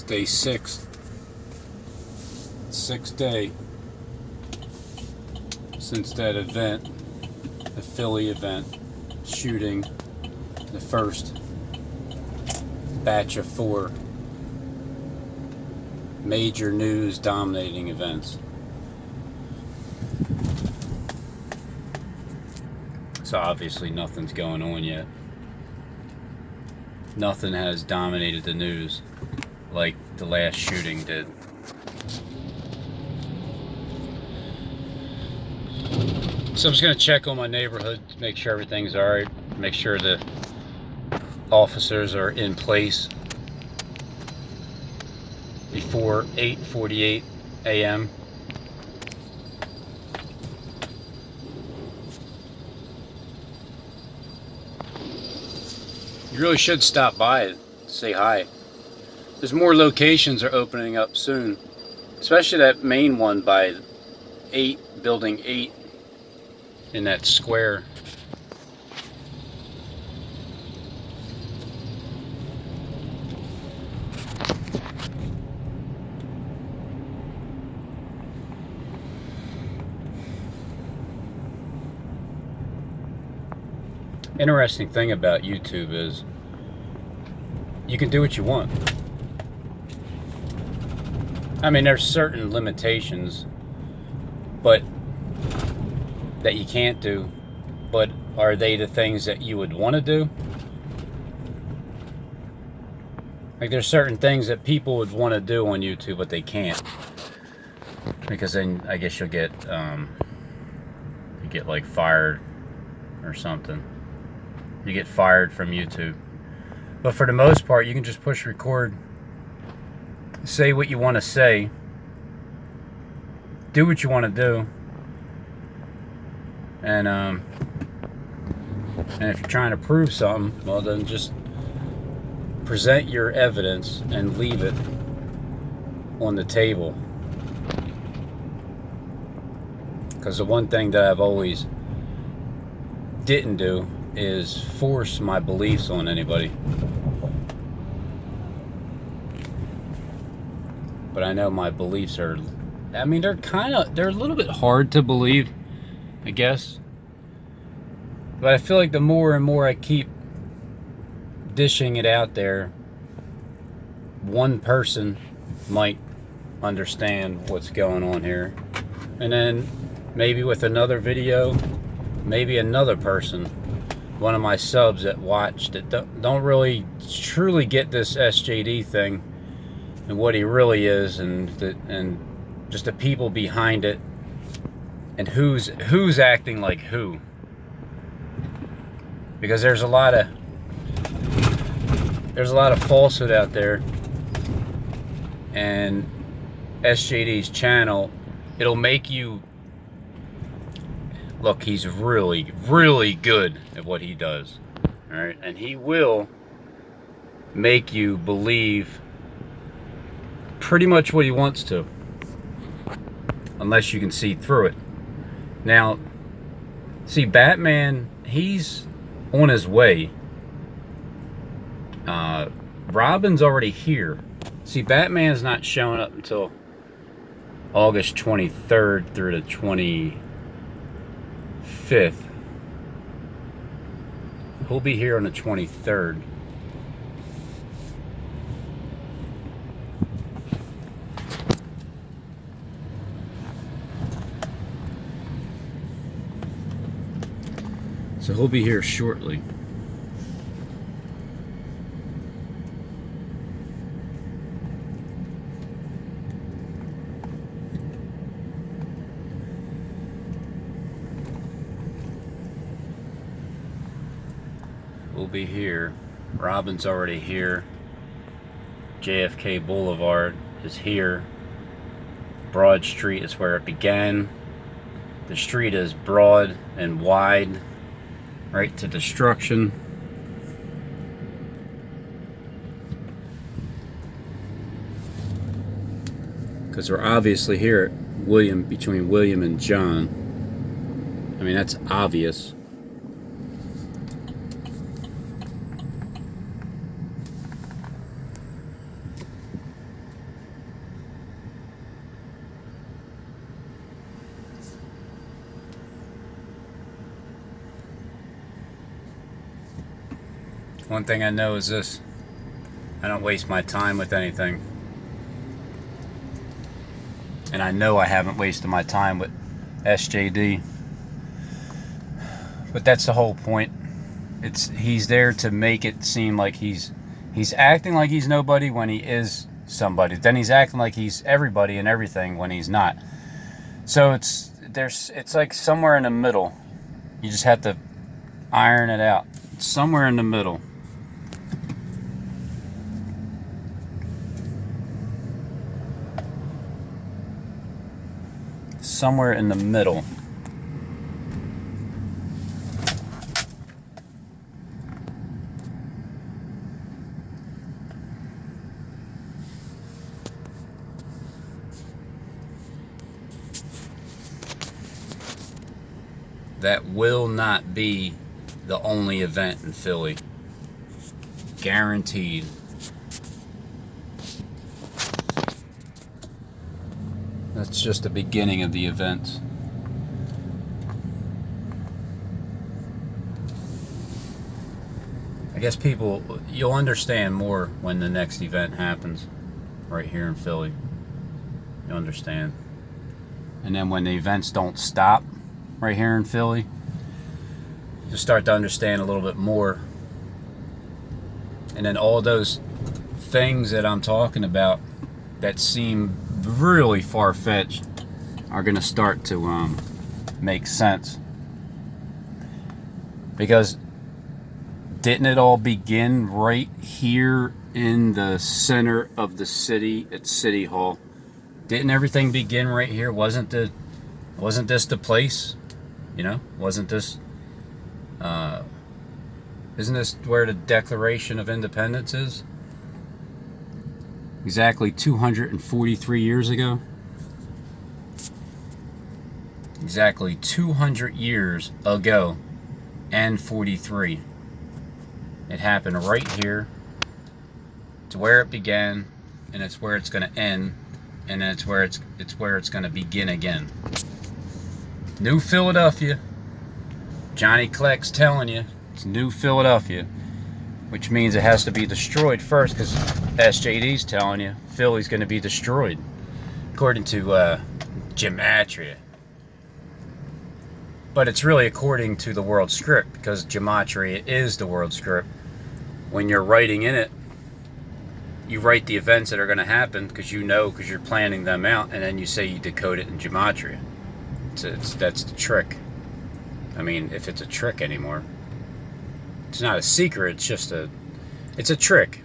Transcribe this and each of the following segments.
It's day 6. Sixth day since that event, the Philly event, shooting the first batch of 4 major news dominating events. So obviously nothing's going on yet. Nothing has dominated the news like the last shooting did. So I'm just going to check on my neighborhood, make sure everything's alright, make sure the officers are in place before 8:48 a.m. You really should stop by and say hi. There's more locations are opening up soon, especially that main one by building 8 in that square. Interesting thing about YouTube is you can do what you want. I mean, there's certain limitations, but that you can't do, but are they the things that you would want to do? Like, there's certain things that people would want to do on YouTube, but they can't, because then I guess you get like fired or something. You get fired from YouTube. But for the most part, you can just push record, say what you want to say, do what you want to do, and if you're trying to prove something, well, then just present your evidence and leave it on the table. Because the one thing that I've always didn't do is force my beliefs on anybody. But I know my beliefs are, I mean, they're a little bit hard to believe, I guess. But I feel like the more and more I keep dishing it out there, one person might understand what's going on here. And then maybe with another video, maybe another person, one of my subs that watched it, don't really truly get this SJD thing and what he really is, and just the people behind it, and who's acting like who. Because there's a lot of falsehood out there, and SJD's channel, it'll make you look, he's really, really good at what he does. Alright? And he will make you believe pretty much what he wants to, unless you can see through it. Now, see, Batman, he's on his way. Robin's already here. See, Batman's not showing up until August 23rd through the 25th. He'll be here on the 23rd. So he'll be here shortly. We'll be here. Robin's already here. JFK Boulevard is here. Broad Street is where it began. The street is broad and wide, right to destruction. Because we're obviously here at between William and John. I mean, that's obvious. one thing I know is this: I don't waste my time with anything. And I know I haven't wasted my time with SJD. But that's the whole point. He's there to make it seem like he's acting like he's nobody when he is somebody. Then he's acting like he's everybody and everything when he's not. So it's like somewhere in the middle. You just have to iron it out. It's somewhere in the middle. Somewhere in the middle. That will not be the only event in Philly. Guaranteed. That's just the beginning of the event. I guess you'll understand more when the next event happens right here in Philly. You'll understand. And then when the events don't stop right here in Philly, you'll start to understand a little bit more. And then all those things that I'm talking about that seem really far-fetched are going to start to make sense. Because didn't it all begin right here in the center of the city at City Hall? Didn't everything begin right here? Wasn't this the place? You know, wasn't this isn't this where the Declaration of Independence is? Exactly 243 years ago. Exactly 200 years ago and 43. It happened right here. It's where it began, and it's where it's going to end, and then it's where it's going to begin again. New Philadelphia. Johnny Kleck's telling you it's New Philadelphia, which means it has to be destroyed first, because SJD's telling you Philly's going to be destroyed, according to gematria. But it's really according to the world script, because gematria is the world script. When you're writing in it, you write the events that are going to happen because you're planning them out, and then you say you decode it in gematria. That's the trick. I mean, if it's a trick anymore. It's not a secret, it's a trick.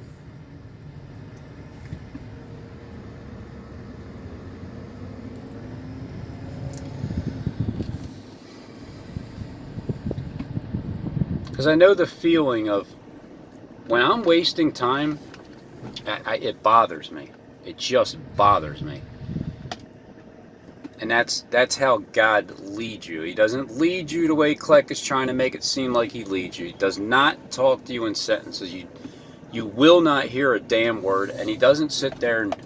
Because I know the feeling of when I'm wasting time, it bothers me. It just bothers me. And that's how God leads you. He doesn't lead you the way Kleck is trying to make it seem like he leads you. He does not talk to you in sentences. You will not hear a damn word, and he doesn't sit there and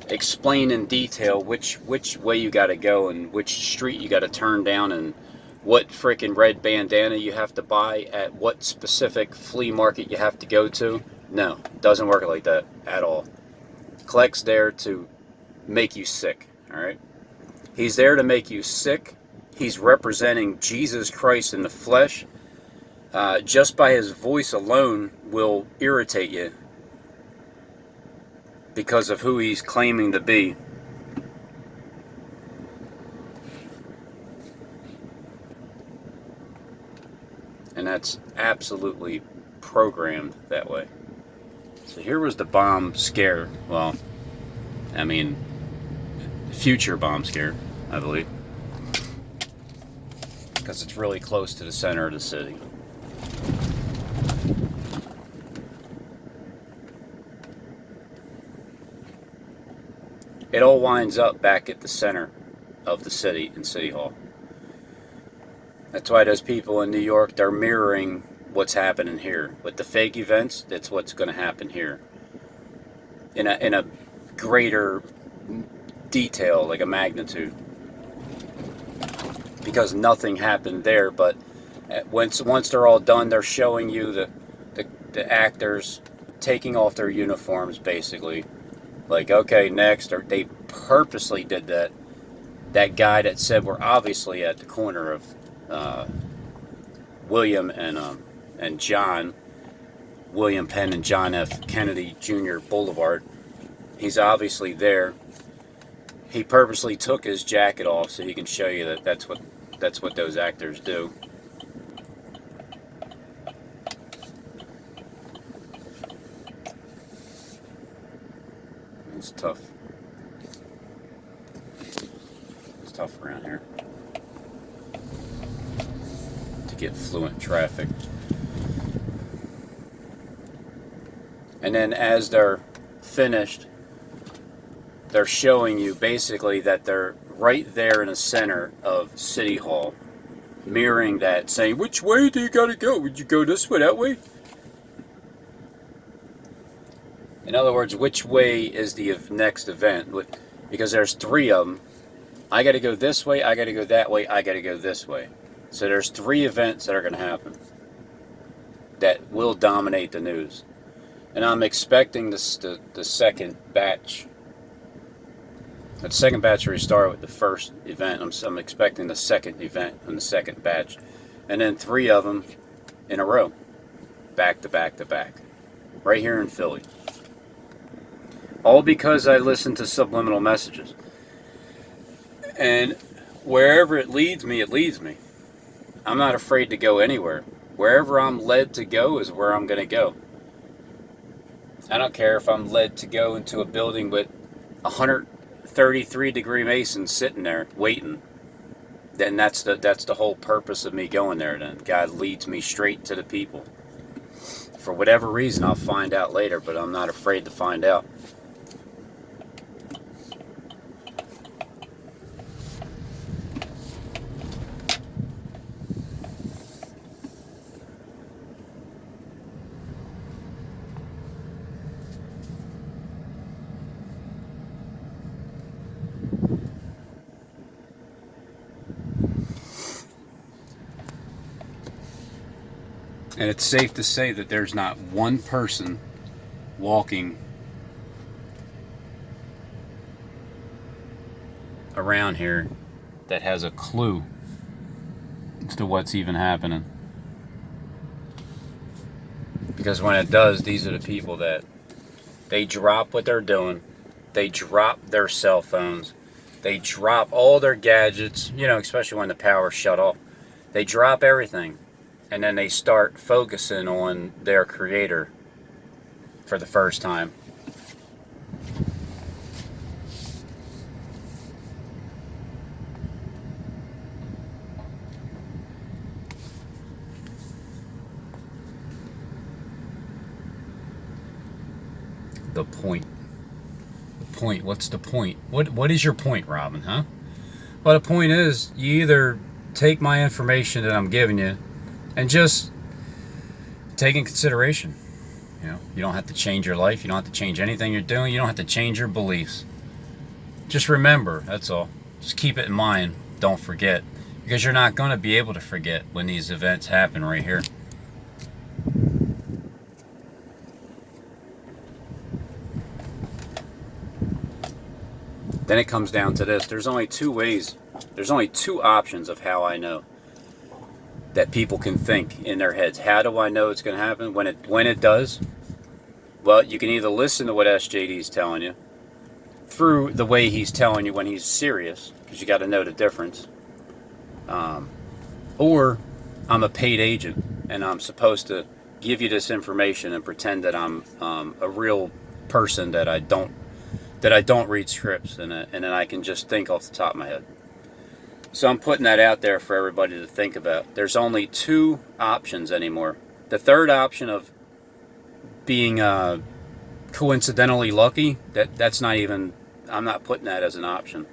explain in detail which way you got to go and which street you got to turn down and what freaking red bandana you have to buy at what specific flea market you have to go to. No, it doesn't work like that at all. Kleck's there to make you sick, all right? He's there to make you sick. He's representing Jesus Christ in the flesh. Just by his voice alone will irritate you because of who he's claiming to be. And that's absolutely programmed that way. So here was the bomb scare. Well, I mean, future bomb scare, I believe. Because it's really close to the center of the city. It all winds up back at the center of the city in City Hall. That's why those people in New York, they're mirroring what's happening here. With the fake events, that's what's going to happen here. In a greater detail, like a magnitude. Because nothing happened there, but once they're all done, they're showing you the actors taking off their uniforms, basically. Like, okay, next. Or they purposely did that. That guy that said we're obviously at the corner of William and John, William Penn and John F. Kennedy Jr. Boulevard. He's obviously there. He purposely took his jacket off so he can show you that that's what those actors do. It's tough. It's tough around here to get fluent traffic. And then as they're finished, they're showing you basically that they're right there in the center of City Hall, mirroring that, saying, which way do you gotta go? Would you go this way, that way? In other words, which way is the next event? Because there's 3 of them. I gotta go this way, I gotta go that way, I gotta go this way. So there's 3 events that are gonna happen that will dominate the news. And I'm expecting the second batch. The second batch will start with the first event. I'm expecting the second event in the second batch. And then 3 of them in a row. Back to back to back. Right here in Philly. All because I listen to subliminal messages. And wherever it leads me, it leads me. I'm not afraid to go anywhere. Wherever I'm led to go is where I'm going to go. I don't care if I'm led to go into a building with 133-degree Masons sitting there waiting. Then that's the whole purpose of me going there. Then God leads me straight to the people. For whatever reason, I'll find out later, but I'm not afraid to find out. And it's safe to say that there's not one person walking around here that has a clue as to what's even happening. Because when it does, these are the people that they drop what they're doing. They drop their cell phones. They drop all their gadgets, especially when the power's shut off. They drop everything. And then they start focusing on their creator for the first time. The point. The point. What's the point? What is your point, Robin, huh? Well, the point is, you either take my information that I'm giving you and just take in consideration. You don't have to change your life. You don't have to change anything you're doing. You don't have to change your beliefs. Just remember, that's all. Just keep it in mind. Don't forget. Because you're not going to be able to forget when these events happen right here. Then it comes down to this. There's only 2 ways. There's only 2 options of how I know that people can think in their heads. How do I know it's going to happen? When it does, well, you can either listen to what SJD is telling you through the way he's telling you when he's serious, because you got to know the difference. Or I'm a paid agent and I'm supposed to give you this information and pretend that I'm a real person, that I don't read scripts, and then I can just think off the top of my head. So I'm putting that out there for everybody to think about. There's only 2 options anymore. The third option of being coincidentally lucky, that's not even, I'm not putting that as an option.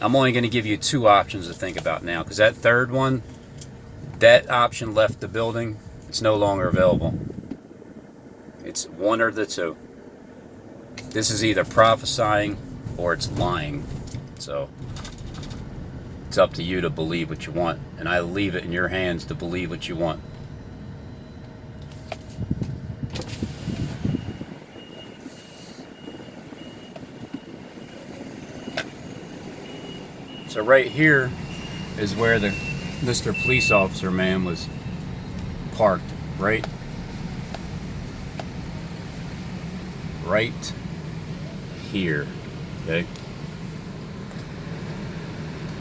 I'm only going to give you 2 options to think about now, because that third one, that option left the building. It's no longer available. It's one or the 2. This is either prophesying or it's lying. So it's up to you to believe what you want, and I leave it in your hands to believe what you want. So right here is where the Mr. Police Officer man was parked, right here, okay?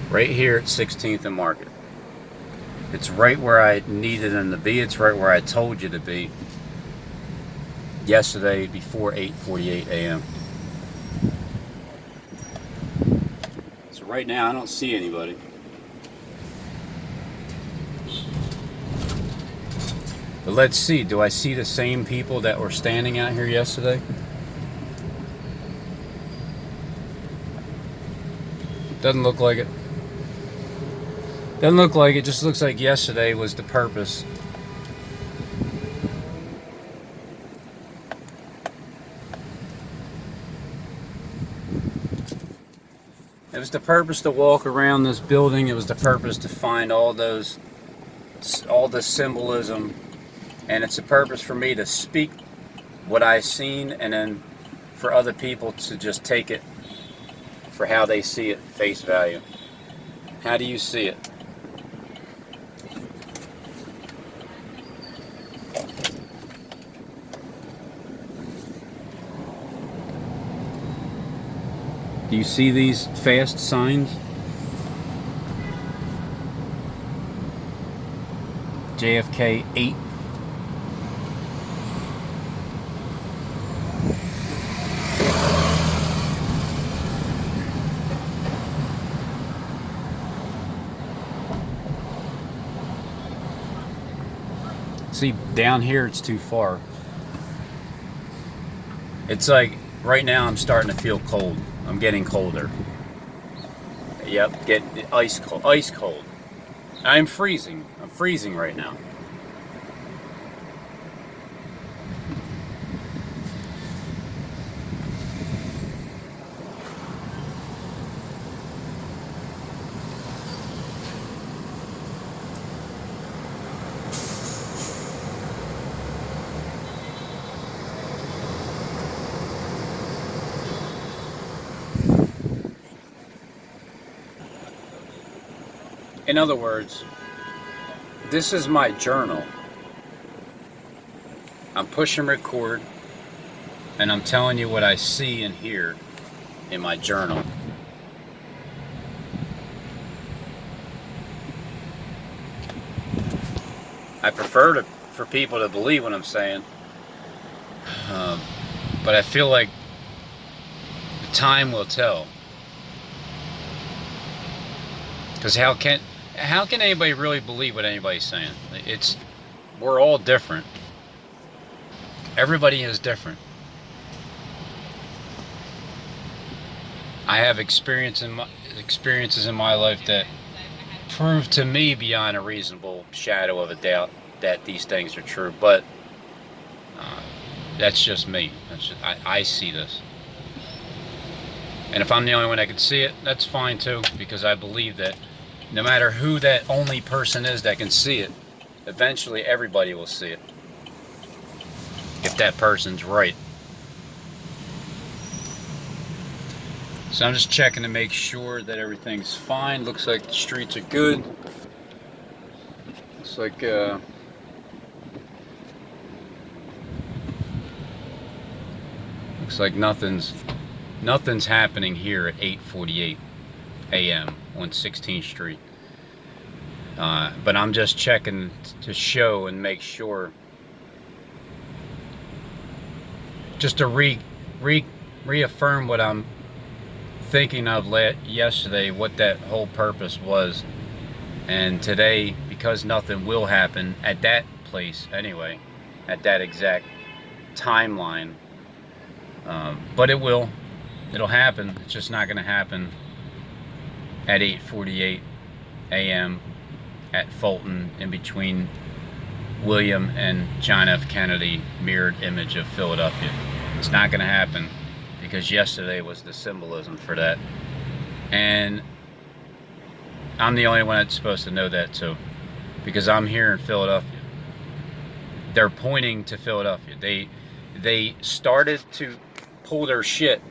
Right here at 16th and Market. It's right where I needed him to be. It's right where I told you to be yesterday before 8:48 a.m. So right now I don't see anybody. But let's see, do I see the same people that were standing out here yesterday? Doesn't look like it. Doesn't look like it, just looks like yesterday was the purpose. It was the purpose to walk around this building. It was the purpose to find all the symbolism. And it's a purpose for me to speak what I've seen, and then for other people to just take it for how they see it, face value. How do you see it? Do you see these fast signs? JFK 8. See, down here it's too far. It's like right now I'm starting to feel cold. I'm getting colder. Yep, getting ice cold. Ice cold. I'm freezing. I'm freezing right now. In other words, this is my journal. I'm pushing record, and I'm telling you what I see and hear in my journal. I prefer for people to believe what I'm saying, but I feel like the time will tell. Because how can anybody really believe what anybody's saying? We're all different. Everybody is different. I have experiences in my life that prove to me beyond a reasonable shadow of a doubt that these things are true. But that's just me. I see this. And if I'm the only one that can see it, that's fine too, because I believe that no matter who that only person is that can see it, eventually everybody will see it. If that person's right. So I'm just checking to make sure that everything's fine. Looks like the streets are good. Looks like nothing's happening here at 8:48 a.m. on 16th Street. But I'm just checking to show and make sure, just to reaffirm what I'm thinking of yesterday, what that whole purpose was. And today, because nothing will happen at that place anyway, at that exact timeline, but it'll happen. It's just not going to happen at 8:48 a.m. at Fulton, in between William and John F. Kennedy, mirrored image of Philadelphia. It's not going to happen, because yesterday was the symbolism for that. And I'm the only one that's supposed to know that too, because I'm here in Philadelphia. They're pointing to Philadelphia. They started to pull their shit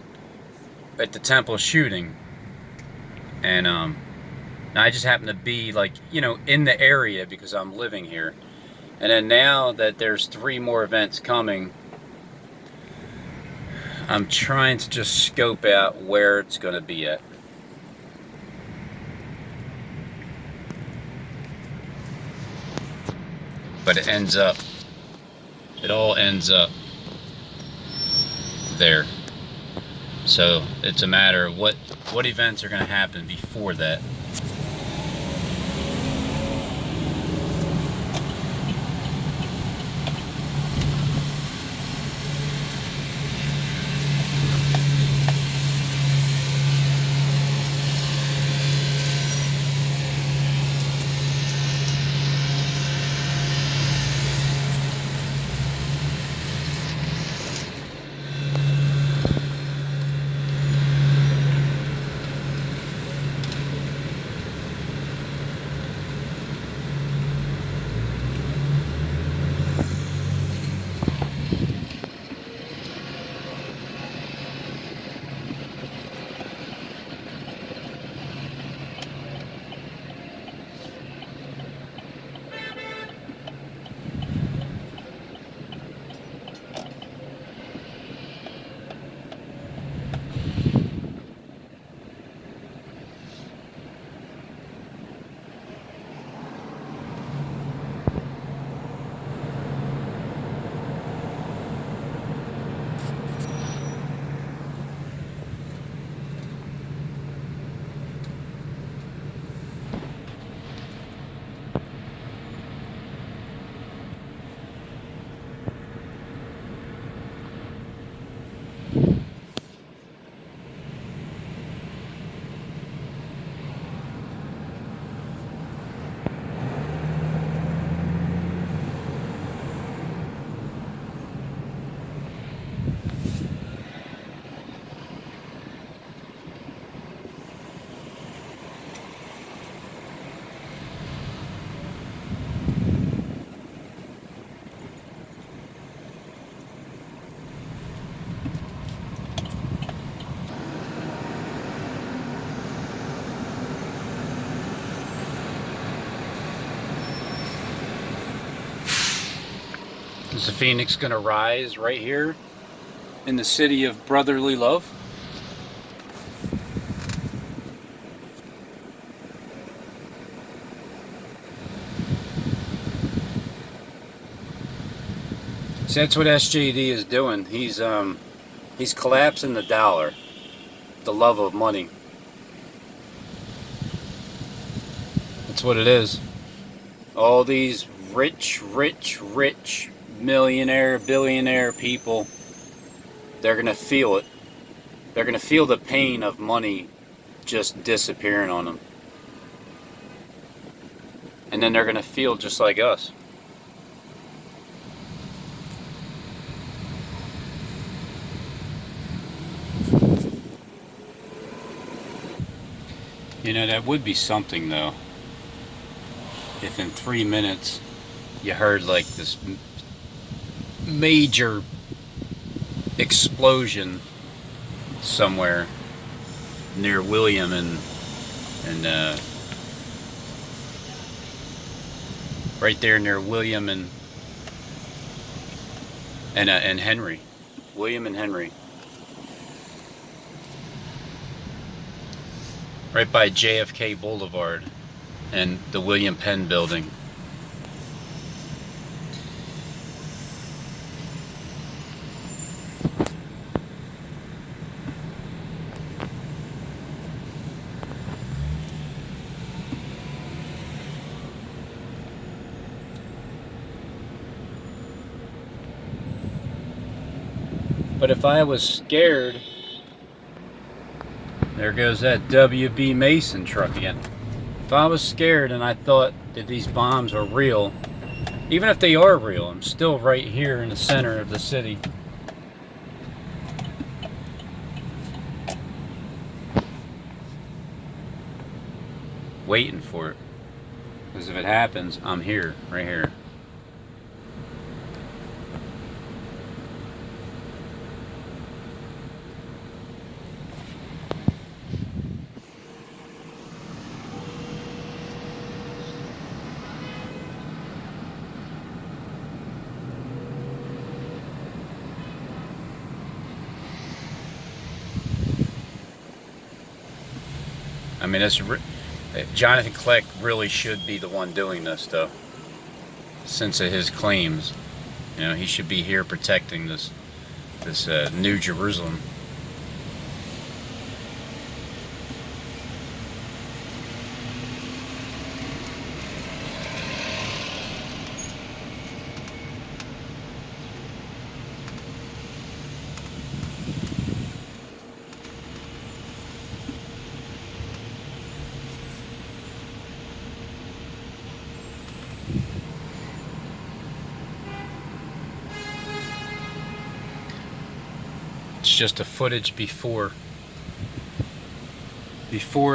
at the Temple shooting, and Now, I just happen to be like, you know, in the area because I'm living here. And then now that there's 3 more events coming, I'm trying to just scope out where it's going to be at. But it all ends up there. So it's a matter of what events are going to happen before that. Is the Phoenix going to rise right here in the city of brotherly love? See, that's what SJD is doing. He's collapsing the dollar, the love of money. That's what it is. All these rich millionaire, billionaire people, they're gonna feel it. They're gonna feel the pain of money just disappearing on them. And then they're gonna feel just like us. You know, that would be something though, if in 3 minutes you heard like this major explosion somewhere near William and right there near William and Henry. William and Henry. Right by JFK Boulevard and the William Penn building. But if I was scared, there goes that WB Mason truck again. If I was scared and I thought that these bombs are real, even if they are real, I'm still right here in the center of the city. Waiting for it. Because if it happens, I'm here, right here. mean, Jonathan Kleck really should be the one doing this, though, since of his claims. You know, he should be here protecting this New Jerusalem. It's just a footage before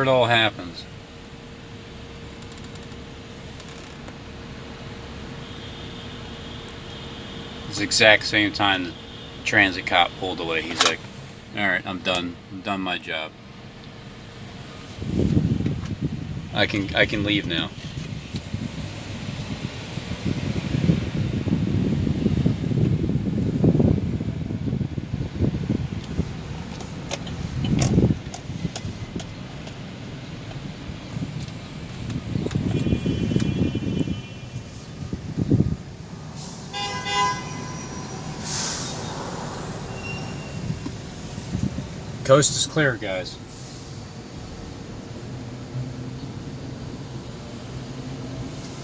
it all happens. It's the exact same time the transit cop pulled away. He's like, all right, I'm done my job. I can leave now. Coast is clear, guys.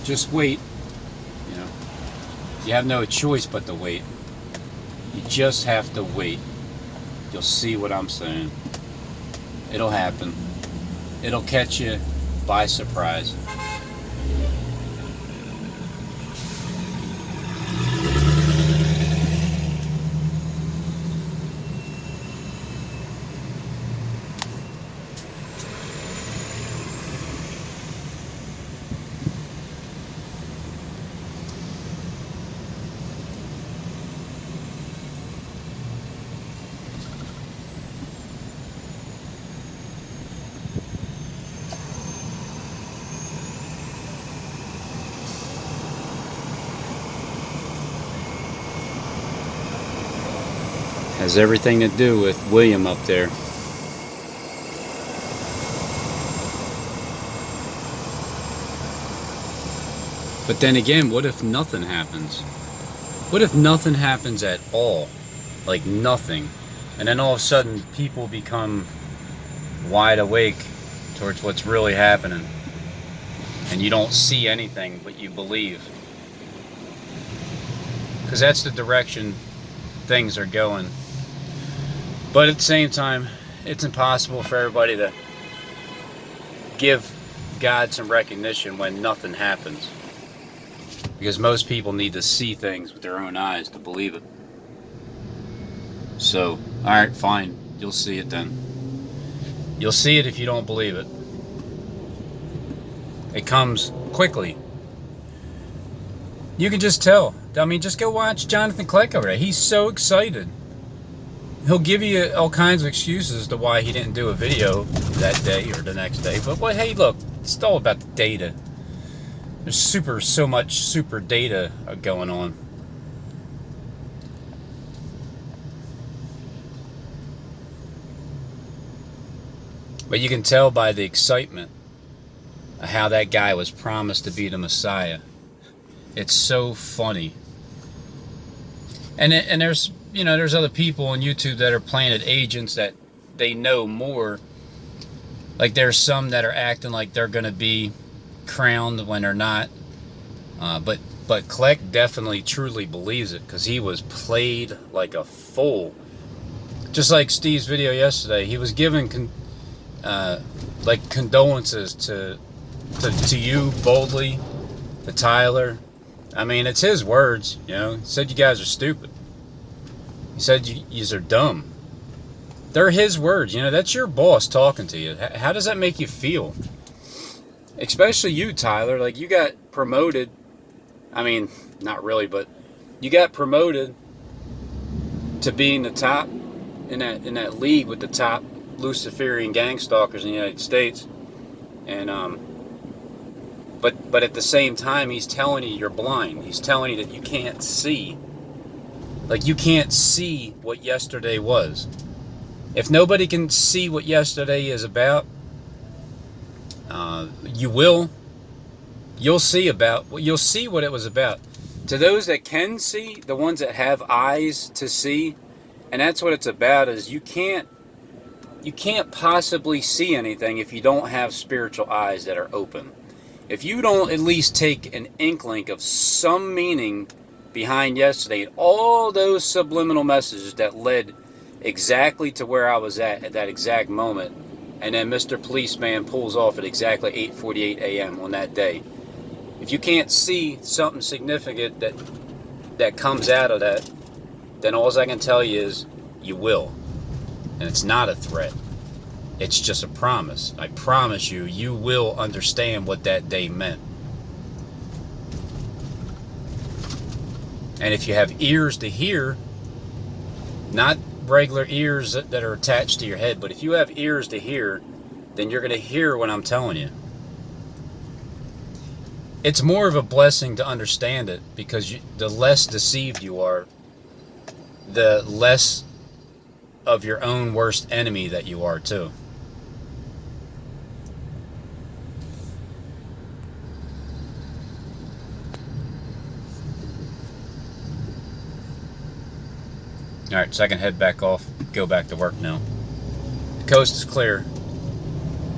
Just wait. You know, you have no choice but to wait. You just have to wait. You'll see what I'm saying. It'll happen. It'll catch you by surprise. Has everything to do with William up there. But then again, what if nothing happens? What if nothing happens at all? Like nothing. And then all of a sudden people become wide awake towards what's really happening. And you don't see anything, but you believe. Because that's the direction things are going. But at the same time, it's impossible for everybody to give God some recognition when nothing happens. Because most people need to see things with their own eyes to believe it. So, alright, fine. You'll see it then. You'll see it if you don't believe it. It comes quickly. You can just tell. I mean, just go watch Jonathan Kleck over there. He's so excited. He'll give you all kinds of excuses to why he didn't do a video that day or the next day. But well, hey, look, it's all about the data. There's so much super data going on. But you can tell by the excitement of how that guy was promised to be the Messiah. It's so funny. And there's, you know, there's other people on YouTube that are playing at agents that they know more. Like there's some that are acting like they're going to be crowned when they're not. But Kleck definitely truly believes it because he was played like a fool. Just like Steve's video yesterday, he was giving like condolences to you boldly, to Tyler. I mean, it's his words, you know. He said you guys are stupid. He said you are dumb. They're his words, you know. That's your boss talking to you. How does that make you feel? Especially you, Tyler. Like, you got promoted. I mean, not really, but you got promoted to being the top in that league with the top Luciferian gang stalkers in the United States. And but at the same time, he's telling you you're blind. He's telling you that you can't see. Like, you can't see what yesterday was. If nobody can see what yesterday is about, You'll see what it was about. To those that can see, the ones that have eyes to see, and that's what it's about, is you can't possibly see anything if you don't have spiritual eyes that are open. If you don't at least take an inkling of some meaning behind yesterday, all those subliminal messages that led exactly to where I was at that exact moment, and then Mr. Policeman pulls off at exactly 8:48 a.m. on that day. If you can't see something significant that comes out of that, then all I can tell you is you will. And it's not a threat. It's just a promise. I promise you, you will understand what that day meant. And if you have ears to hear, not regular ears that are attached to your head, but if you have ears to hear, then you're going to hear what I'm telling you. It's more of a blessing to understand it, because the less deceived you are, the less of your own worst enemy that you are too. Alright, so I can head back off, go back to work now. The coast is clear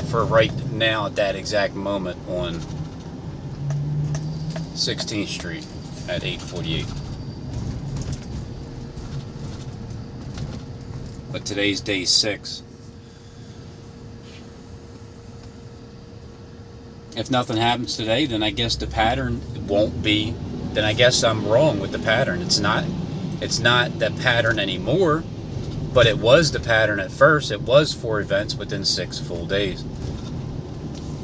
for right now at that exact moment on 16th Street at 8:48. But today's day 6. If nothing happens today, then I guess the pattern won't be, then I guess I'm wrong with the pattern. It's not that pattern anymore, but it was the pattern at first. It was 4 events within 6 full days.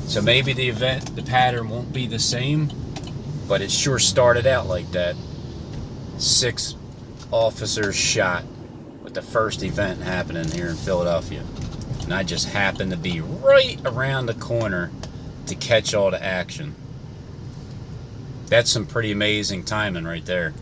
So maybe the pattern won't be the same, but it sure started out like that. 6 officers shot with the first event happening here in Philadelphia. And I just happened to be right around the corner to catch all the action. That's some pretty amazing timing right there.